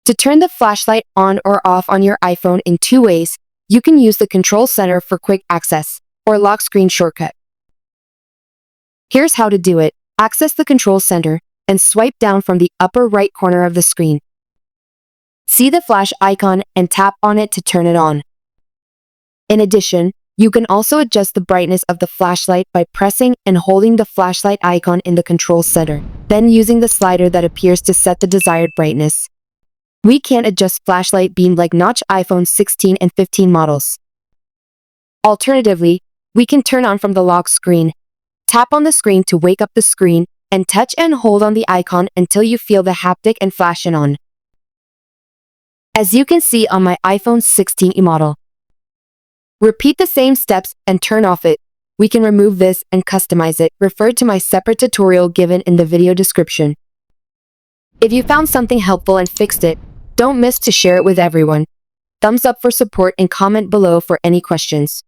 To turn the flashlight on or off on your iPhone in two ways, you can use the control center for quick access, or lock screen shortcut. Here's how to do it. Access the control center and swipe down from the upper right corner of the screen. See the flash icon and tap on it to turn it on. In addition, you can also adjust the brightness of the flashlight by pressing and holding the flashlight icon in the control center, then using the slider that appears to set the desired brightness. We can't adjust flashlight beam like notch iPhone 16 and 15 models. Alternatively, we can turn on from the lock screen. Tap on the screen to wake up the screen, and touch and hold on the icon until you feel the haptic and flashing on. As you can see on my iPhone 16e model. Repeat the same steps and turn off it. We can remove this and customize it. Refer to my separate tutorial given in the video description. If you found something helpful and fixed it, don't miss to share it with everyone. Thumbs up for support and comment below for any questions.